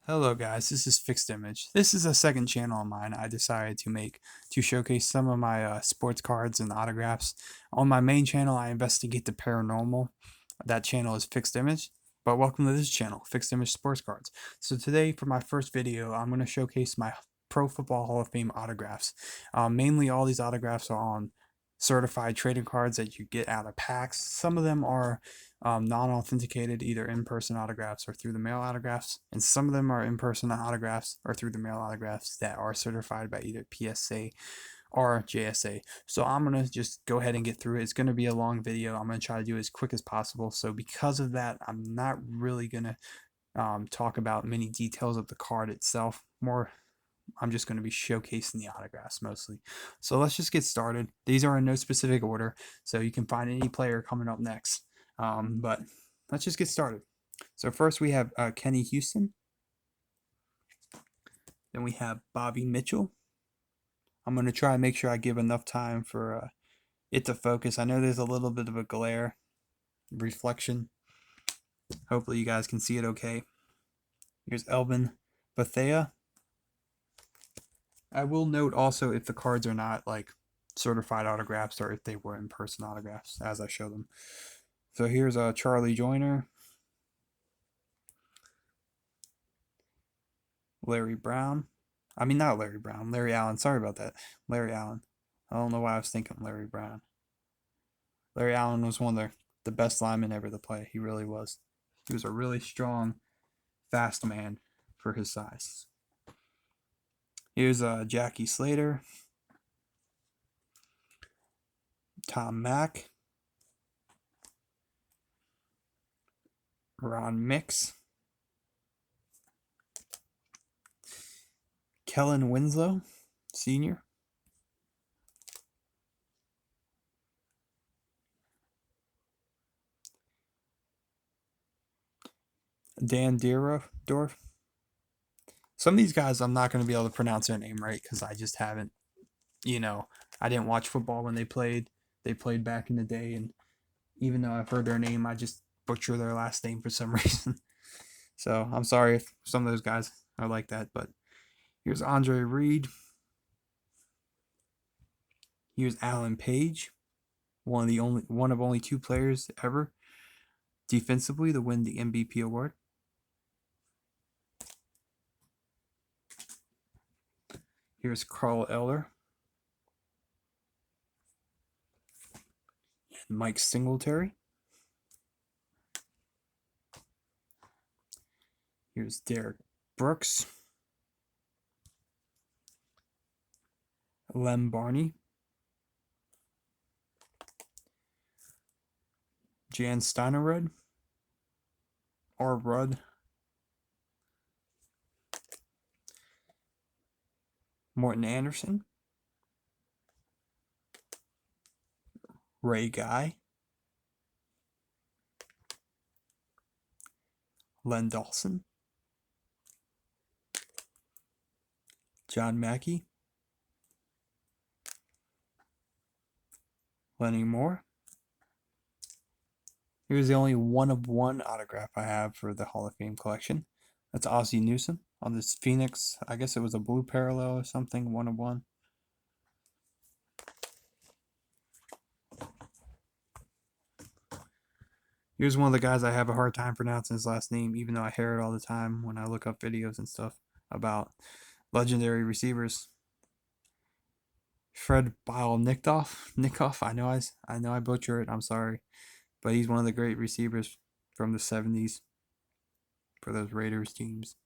Hello guys, this is Fixed Image. This is a second channel of mine I decided to make to showcase some of my sports cards and autographs. On my main channel I investigate the paranormal. That channel is Fixed Image. But welcome to this channel, Fixed Image Sports Cards. So today for my first video I'm going to showcase my Pro Football Hall of Fame autographs. Mainly all these autographs are on certified trading cards that you get out of packs. Some of them are non-authenticated, either in-person autographs or through the mail autographs, and some of them are in-person autographs or through the mail autographs that are certified by either PSA or JSA. So I'm gonna just go ahead and get through it. It's gonna be a long video. I'm gonna try to do it as quick as possible. So because of that, I'm not really gonna talk about many details of the card itself. I'm just going to be showcasing the autographs mostly. So let's just get started. These are in no specific order, so you can find any player coming up next. But let's just get started. So first we have Kenny Houston. Then we have Bobby Mitchell. I'm going to try and make sure I give enough time for it to focus. I know there's a little bit of a glare reflection. Hopefully you guys can see it okay. Here's Elvin Bethea. I will note also if the cards are not like certified autographs or if they were in-person autographs as I show them. So here's Charlie Joyner, Larry Brown. I mean, not Larry Brown, Larry Allen. Sorry about that. Larry Allen. I don't know why I was thinking Larry Brown. Larry Allen was one of the best linemen ever to play. He really was. He was a really strong, fast man for his size. Here's Jackie Slater, Tom Mack, Ron Mix, Kellen Winslow, Sr., Dan Deerdorf. Some of these guys I'm not going to be able to pronounce their name right because I just haven't, I didn't watch football when they played. They played back in the day, and even though I've heard their name, I just butcher their last name for some reason. So I'm sorry if some of those guys are like that, but here's Andre Reed. Here's Alan Page, one of only two players ever defensively to win the MVP award. Here's Carl Eller and Mike Singletary. Here's Derek Brooks, Lem Barney, Jan Steinerud, or Rudd, Morton Anderson, Ray Guy, Len Dawson, John Mackey, Lenny Moore. Here's the only one of one autograph I have for the Hall of Fame collection. That's Ozzie Newsome on this Phoenix. I guess it was a blue parallel or something, one of one. Here's one of the guys I have a hard time pronouncing his last name, even though I hear it all the time when I look up videos and stuff about legendary receivers. Fred Bile Nikoff. I know I butcher it. I'm sorry, but he's one of the great receivers from the '70s for those Raiders teams.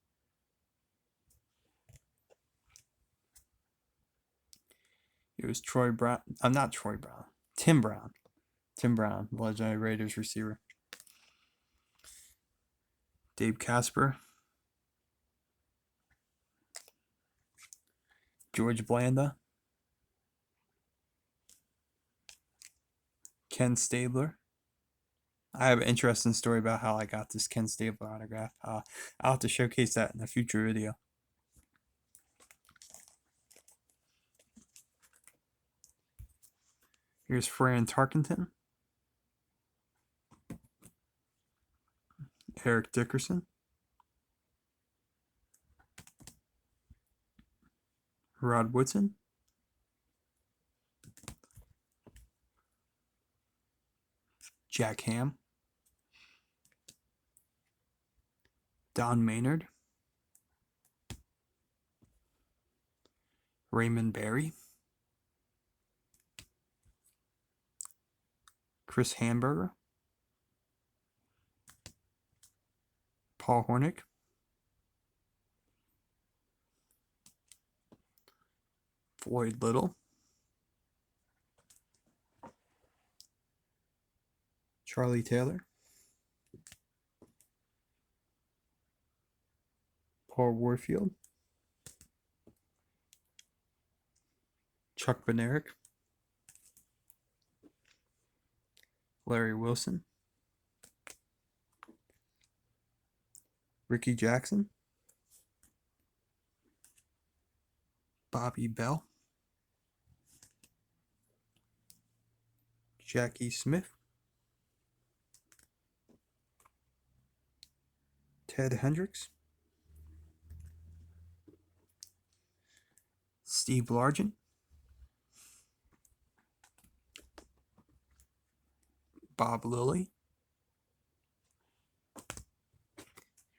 Here's Troy Brown. I'm not Troy Brown. Tim Brown. Tim Brown, legendary Raiders receiver. Dave Casper. George Blanda. Ken Stabler. I have an interesting story about how I got this Ken Stabler autograph. I'll have to showcase that in a future video. Here's Fran Tarkenton. Eric Dickerson. Rod Woodson, Jack Ham, Don Maynard, Raymond Berry, Chris Hamburger, Paul Hornick, Floyd Little, Charlie Taylor, Paul Warfield, Chuck Bednarik, Larry Wilson, Ricky Jackson, Bobby Bell, Jackie Smith, Ted Hendricks, Steve Largent, Bob Lilly,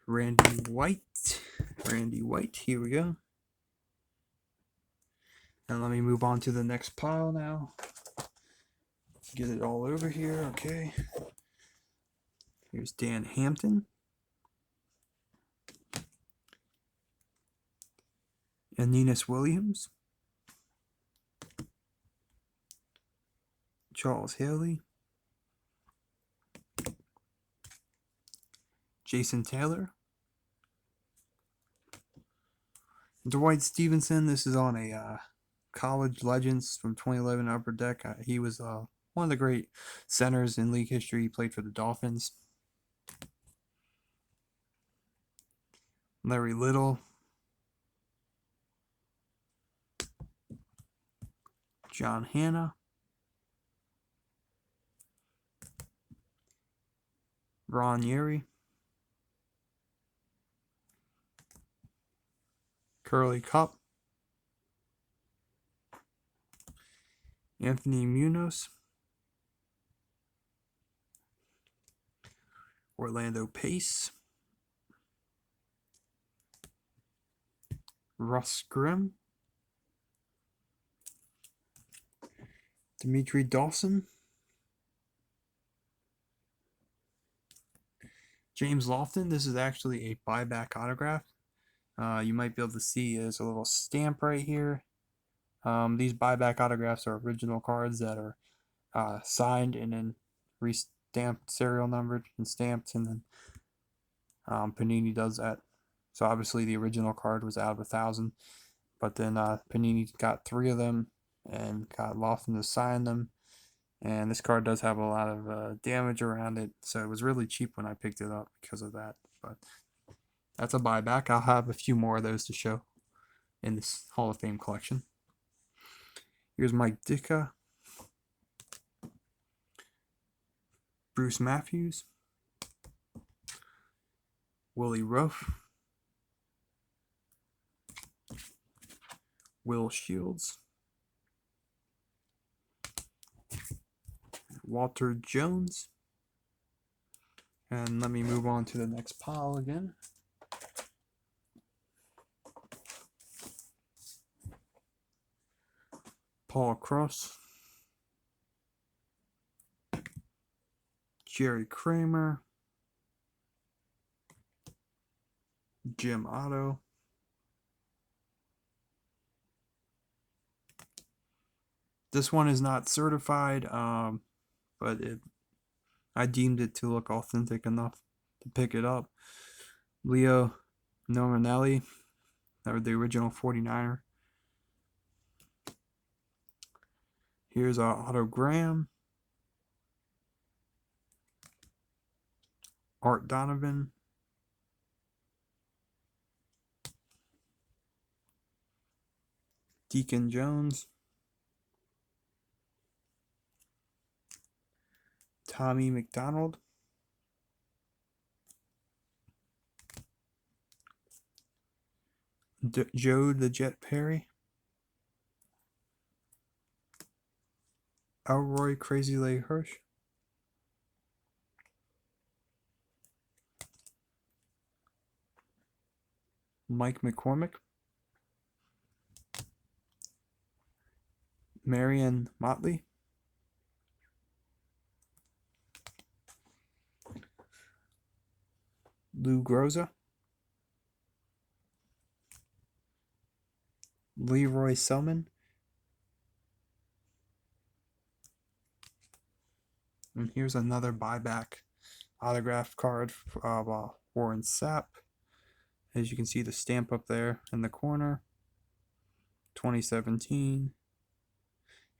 Randy White, here we go. And let me move on to the next pile now. Get it all over here, okay. Here's Dan Hampton. Aeneas Williams. Charles Haley. Jason Taylor. Dwight Stevenson. This is on a College Legends from 2011 Upper Deck. He was one of the great centers in league history. He played for the Dolphins. Larry Little. John Hanna. Ron Yeri. Curly Cup. Anthony Munoz. Orlando Pace. Russ Grimm. Dimitri Dawson. James Lofton. This is actually a buyback autograph. You might be able to see there's a little stamp right here. These buyback autographs are original cards that are signed and then re-stamped, serial numbered and stamped, and then Panini does that. So obviously the original card was out of 1,000, but then Panini got 3 of them and got Lofton to sign them. And this card does have a lot of damage around it, so it was really cheap when I picked it up because of that. But that's a buyback. I'll have a few more of those to show in this Hall of Fame collection. Here's Mike Ditka, Bruce Matthews, Willie Ruff, Will Shields, Walter Jones. And let me move on to the next pile again. Paul Cross, Jerry Kramer, Jim Otto, this one is not certified, but I deemed it to look authentic enough to pick it up. Leo Normanelli, the original 49er. Here's Otto Graham, Art Donovan, Deacon Jones, Tommy McDonald, Joe the Jet Perry, Elroy Crazy Leg Hirsch. Mike McCormick. Marion Motley. Lou Groza. Leroy Selman. And here's another buyback autograph card of Warren Sapp. As you can see, the stamp up there in the corner. 2017.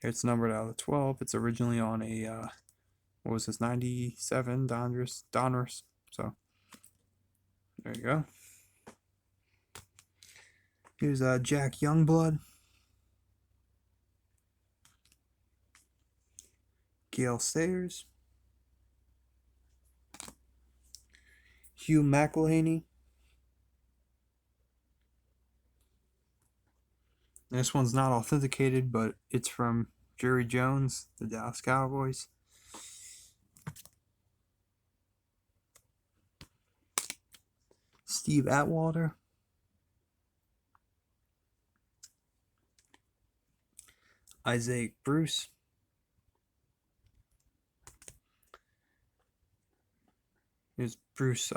It's numbered out of 12. It's originally on a what was this, 97 Donruss. So there you go. Here's Jack Youngblood. Gale Sayers. Hugh McElhaney. This one's not authenticated, but it's from Jerry Jones, the Dallas Cowboys. Steve Atwater. Isaac Bruce. Here's Bruce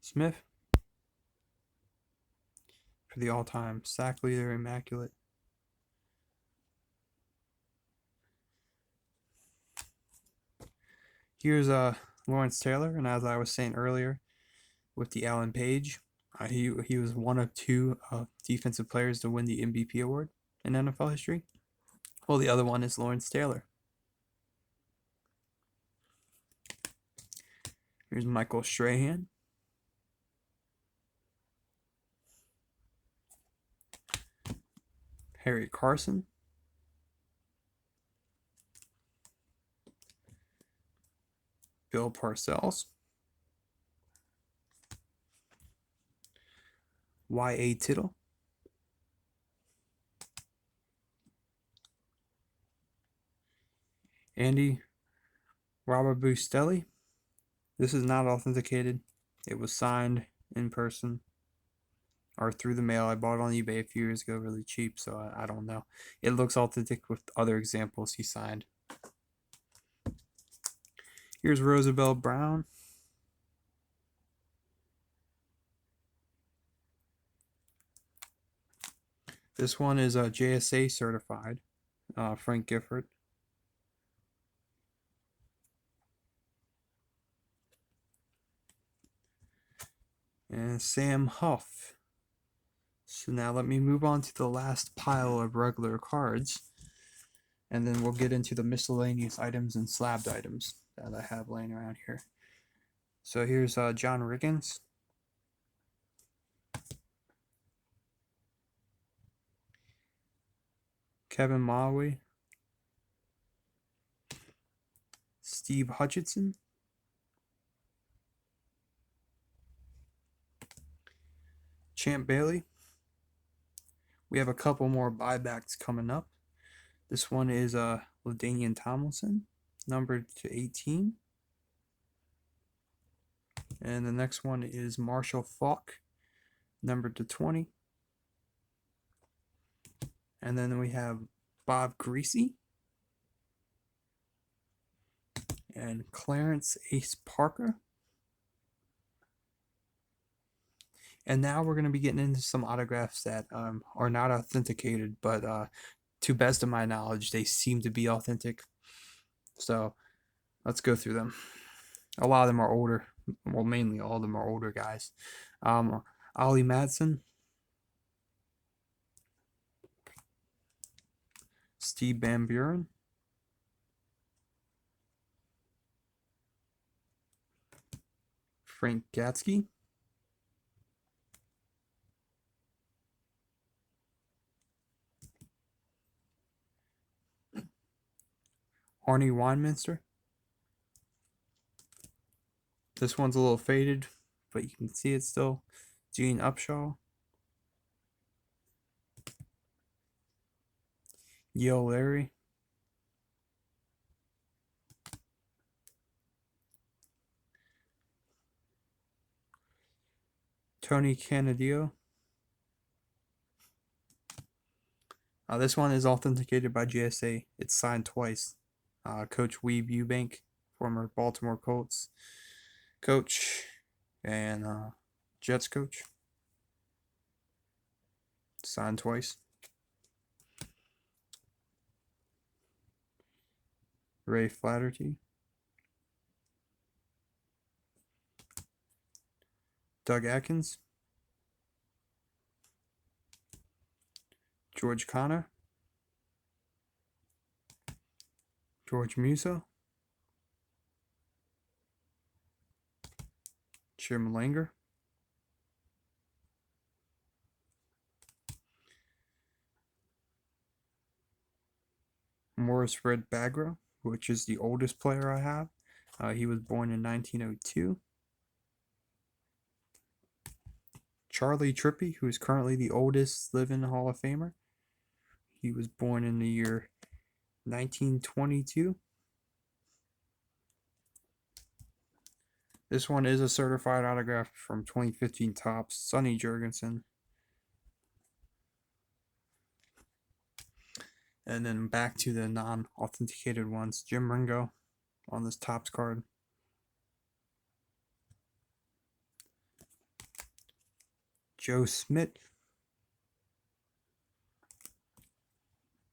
Smith for the all-time sack leader, immaculate. Here's Lawrence Taylor, and as I was saying earlier, with the Alan Page, he was one of two defensive players to win the MVP award in NFL history. Well, the other one is Lawrence Taylor. Here's Michael Strahan. Harry Carson. Bill Parcells. Y.A. Tittle. Andy Roberbustelli. This is not authenticated. It was signed in person or through the mail. I bought it on eBay a few years ago really cheap, so I don't know. It looks authentic with other examples he signed. Here's Roosevelt Brown. This one is JSA certified. Frank Gifford. And Sam Huff. So now let me move on to the last pile of regular cards, and then we'll get into the miscellaneous items and slabbed items that I have laying around here. So here's John Riggins. Kevin Maui. Steve Hutchinson. Champ Bailey. We have a couple more buybacks coming up. This one is LaDainian Tomlinson, numbered to 18. And the next one is Marshall Faulk, numbered to 20. And then we have Bob Greasy and Clarence Ace Parker. And now we're going to be getting into some autographs that are not authenticated, but to best of my knowledge, they seem to be authentic. So let's go through them. A lot of them are older. Well, mainly all of them are older guys. Ollie Madsen. Steve Van Buren. Frank Gatsky. Arnie Weinminster. This one's a little faded, but you can see it still. Gene Upshaw. Yale Larry, Tony Canadio. This one is authenticated by GSA. It's signed twice. Coach Weeb Eubank, former Baltimore Colts coach and Jets coach. Signed twice. Ray Flaherty. Doug Atkins. George Connor. George Musa. Jim Langer. Morris Red Bagra, which is the oldest player I have. He was born in 1902. Charlie Trippy, who is currently the oldest living Hall of Famer. He was born in the year 1922. This one is a certified autograph from 2015 Topps, Sonny Jurgensen. And then back to the non-authenticated ones. Jim Ringo on this Topps card. Joe Smith.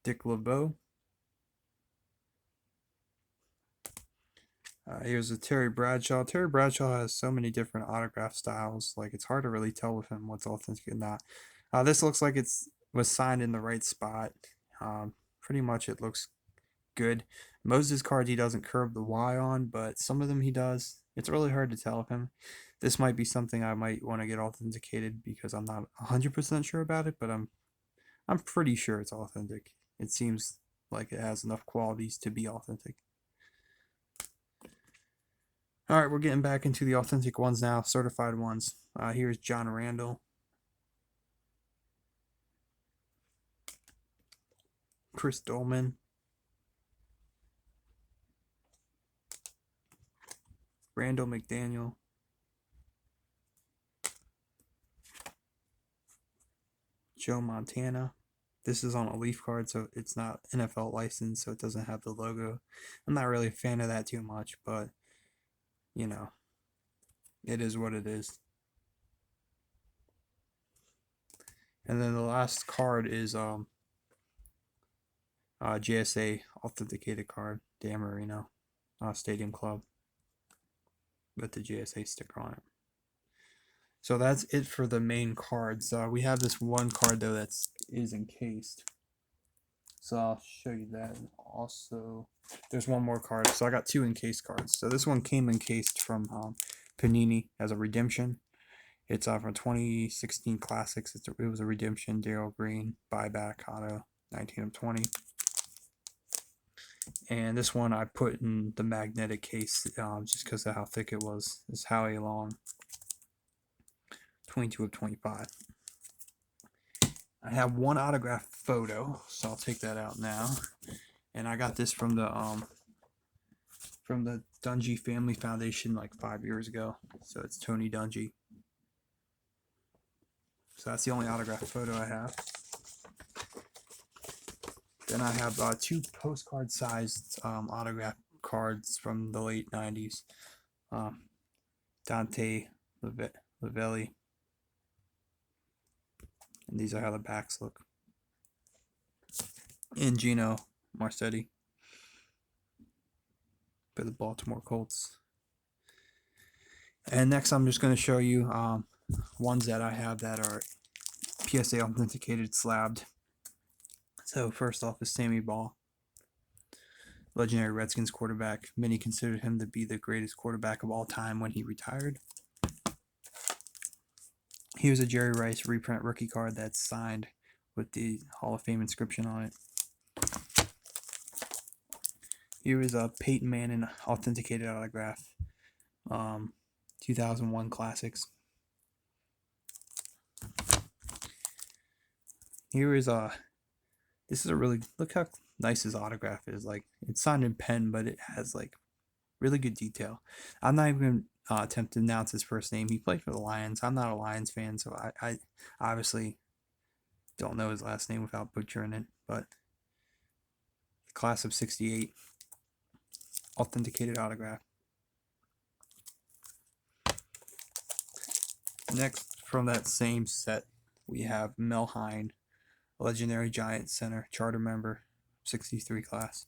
Dick LeBeau. Here's a Terry Bradshaw. Terry Bradshaw has so many different autograph styles. Like, it's hard to really tell with him what's authentic and not. This looks like was signed in the right spot. Pretty much it looks good. Most of his cards he doesn't curve the Y on, but some of them he does. It's really hard to tell with him. This might be something I might want to get authenticated because I'm not 100% sure about it, but I'm pretty sure it's authentic. It seems like it has enough qualities to be authentic. All right, we're getting back into the authentic ones now, certified ones. Here's John Randall. Chris Dolman. Randall McDaniel. Joe Montana. This is on a Leaf card, so it's not NFL licensed, so it doesn't have the logo. I'm not really a fan of that too much, but, you know, it is what it is. And then the last card is GSA authenticated card, Dan Marino, Stadium Club, with the GSA sticker on it. So that's it for the main cards. We have this one card though that is encased. So I'll show you that. And also, there's one more card. So I got two encased cards. So this one came encased from Panini as a redemption. It's from 2016 Classics. It was a redemption. Darryl Green buyback auto 19 of 20. And this one I put in the magnetic case just because of how thick it was. It's Howie Long 22 of 25. I have one autograph photo, so I'll take that out now. And I got this from the Dungy Family Foundation like 5 years ago. So it's Tony Dungy. So that's the only autograph photo I have. Then I have two postcard-sized autograph cards from the late 90s. Dante Lavelli. And these are how the backs look. And Gino Marcetti for the Baltimore Colts. And next I'm just going to show you ones that I have that are PSA authenticated slabbed. So first off is Sammy Baugh, legendary Redskins quarterback. Many considered him to be the greatest quarterback of all time when he retired. He was a Jerry Rice reprint rookie card that's signed with the Hall of Fame inscription on it. Here is a Peyton Manning authenticated autograph, 2001 Classics. Here is a This is a really, look how nice his autograph is. Like, it's signed in pen, but it has like really good detail. I'm not even going to attempt to announce his first name. He played for the Lions. I'm not a Lions fan, so I obviously don't know his last name without butchering it. But class of '68, authenticated autograph. Next, from that same set, we have Mel Hein, legendary Giants center, charter member, '63 class,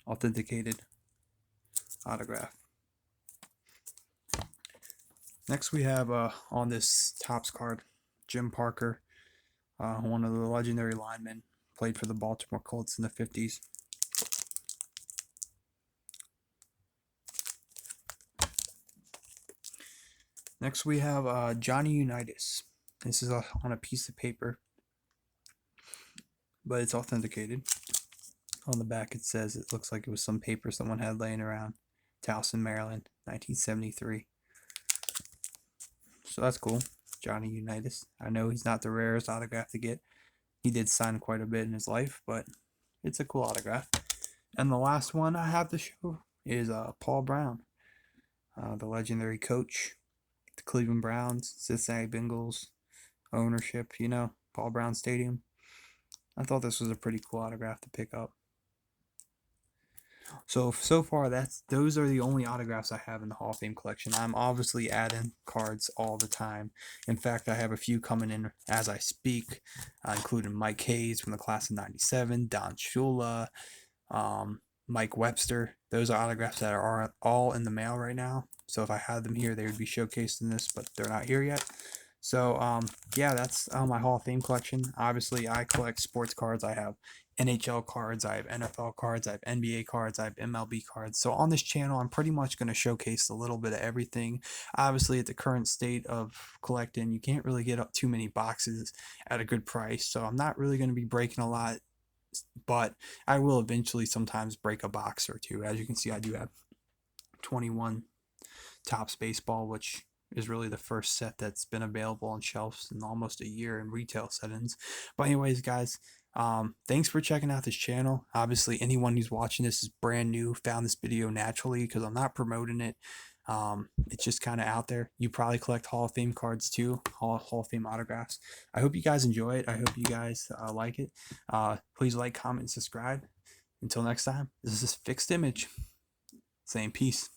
authenticated autograph. Next, we have on this Topps card, Jim Parker, one of the legendary linemen, played for the Baltimore Colts in the 50s. Next, we have Johnny Unitas. This is on a piece of paper, but it's authenticated. On the back, it says it looks like it was some paper someone had laying around. Towson, Maryland, 1973. So that's cool. Johnny Unitas. I know he's not the rarest autograph to get. He did sign quite a bit in his life, but it's a cool autograph. And the last one I have to show is Paul Brown, the legendary coach, the Cleveland Browns, Cincinnati Bengals, ownership, you know, Paul Brown Stadium. I thought this was a pretty cool autograph to pick up. So far those are the only autographs I have in the Hall of Fame collection. I'm obviously adding cards all the time. In fact, I have a few coming in as I speak, including Mike Hayes from the class of '97, Don Shula, Mike Webster. Those are autographs that are all in the mail right now. So if I had them here, they would be showcased in this, but they're not here yet. So yeah, that's my Hall of Fame collection. Obviously, I collect sports cards. I have NHL cards, I have NFL cards, I have NBA cards, I have MLB cards. So on this channel, I'm pretty much going to showcase a little bit of everything. Obviously, at the current state of collecting, you can't really get up too many boxes at a good price. So I'm not really going to be breaking a lot, but I will eventually sometimes break a box or two. As you can see, I do have 21 Topps baseball, which is really the first set that's been available on shelves in almost a year in retail settings. But anyways, guys, thanks for checking out this channel. Obviously, anyone who's watching this is brand new, found this video naturally because I'm not promoting it. It's just kind of out there. You probably collect Hall of Fame cards too, Hall of Fame autographs. I hope you guys enjoy it. I hope you guys like it. Please like, comment, and subscribe. Until next time, this is Fixed Image saying peace.